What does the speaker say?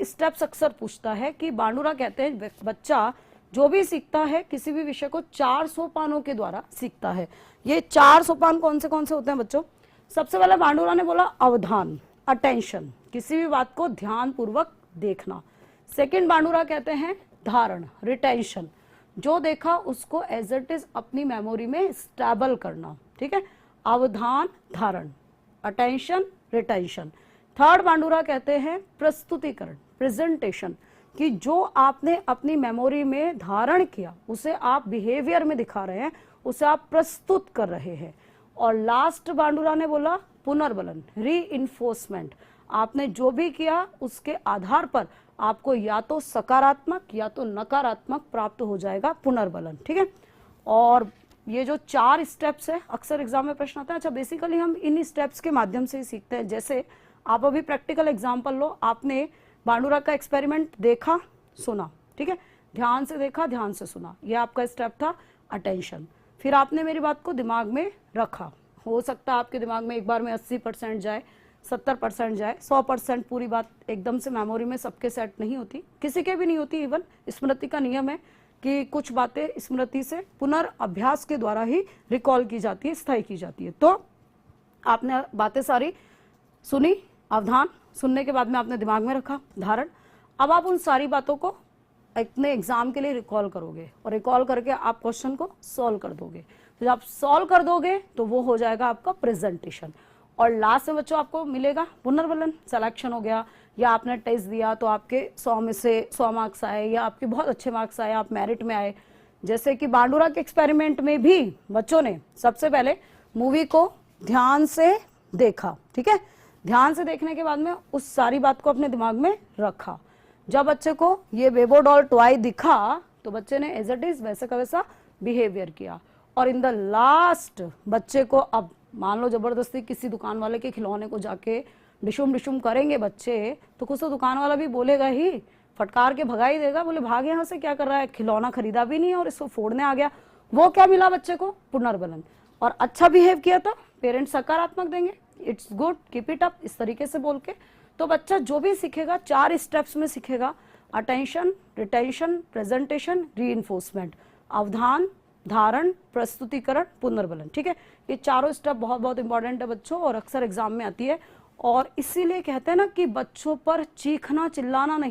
Steps अक्सर पूछता है कि बांडुरा कहते हैं बच्चा जो भी सीखता है किसी भी विषय को 4 सोपानों के द्वारा सीखता है। ये 4 सोपान कौन से होते हैं बच्चों? सबसे पहले बांडुरा ने बोला अवधान, अटेंशन, किसी भी बात को ध्यान पूर्वक देखना। सेकंड बांडुरा कहते हैं धारण, रिटेंशन, जो देखा उसको एज इट इज अपनी मेमोरी में स्टेबल करना। ठीक है, अवधान, धारण, अटेंशन, रिटेंशन। थर्ड बांडुरा कहते हैं प्रस्तुतिकरण, प्रेजेंटेशन, कि जो आपने अपनी मेमोरी में धारण किया उसे आप बिहेवियर में दिखा रहे हैं, उसे आप प्रस्तुत कर रहे हैं। और लास्ट बांडुरा ने बोला पुनर्बलन, रीइंफोर्समेंट, आपने जो भी किया उसके आधार पर आपको या तो सकारात्मक या तो नकारात्मक प्राप्त हो जाएगा, पुनर्बलन। ठीक है, और ये जो 4 स्टेप्स है अक्सर एग्जाम में प्रश्न आता है। अच्छा, बेसिकली हम इन स्टेप्स के माध्यम से ही सीखते हैं। जैसे आप अभी प्रैक्टिकल एग्जाम्पल लो, आपने बांडुरा का एक्सपेरिमेंट देखा, सुना, ठीक है, ध्यान से देखा, ध्यान से सुना, ये आपका स्टेप था अटेंशन। फिर आपने मेरी बात को दिमाग में रखा, हो सकता है आपके दिमाग में एक बार में 80% जाए, 70% जाए, 100% पूरी बात एकदम से मेमोरी में सबके सेट नहीं होती, किसी के भी नहीं होती। इवन स्मृति का नियम है कि कुछ बातें स्मृति से पुनर्अभ्यास के द्वारा ही रिकॉल की जाती है, स्थायी की जाती है। तो आपने बातें सारी सुनी, अवधान, सुनने के बाद में आपने दिमाग में रखा, धारण। अब आप उन सारी बातों को अपने एग्जाम के लिए रिकॉल करोगे और रिकॉल करके आप क्वेश्चन को सॉल्व कर दोगे। तो जब आप सॉल्व कर दोगे तो वो हो जाएगा आपका प्रेजेंटेशन। और लास्ट में बच्चों आपको मिलेगा पुनर्बलन, सिलेक्शन हो गया, या आपने टेस्ट दिया तो आपके 100 में से 100 मार्क्स आए, या आपके बहुत अच्छे मार्क्स आए, आप मेरिट में आए। जैसे कि बांडुरा के एक्सपेरिमेंट में भी बच्चों ने सबसे पहले मूवी को ध्यान से देखा। ठीक है, ध्यान से देखने के बाद में उस सारी बात को अपने दिमाग में रखा। जब बच्चे को ये बेबो डॉल टॉय दिखा तो बच्चे ने एज इट इज वैसे का वैसा बिहेवियर किया। और इन द लास्ट बच्चे को, अब मान लो जबरदस्ती किसी दुकान वाले के खिलौने को जाके डिशुम डिशुम करेंगे बच्चे, तो कुछ तो दुकान वाला भी बोलेगा ही, फटकार के भगा ही देगा, बोले भाग यहाँ से, क्या कर रहा है, खिलौना खरीदा भी नहीं और इसको फोड़ने आ गया। वो क्या मिला बच्चे को? पुनर्बलन। और अच्छा बिहेव किया तो पेरेंट्स सकारात्मक देंगे, it's good, keep it up, इस तरीके से बोल के। तो बच्चा जो भी सीखेगा 4 स्टेप्स में सीखेगा, अटेंशन, रिटेंशन, प्रेजेंटेशन, रीइंफोर्समेंट, अवधान, धारण, प्रस्तुतिकरण, पुनर्बलन। ठीक है, ये चारों स्टेप बहुत बहुत इंपॉर्टेंट है बच्चों और अक्सर एग्जाम में आती है। और इसीलिए कहते हैं ना कि बच्चों पर चीखना चिल्लाना नहीं,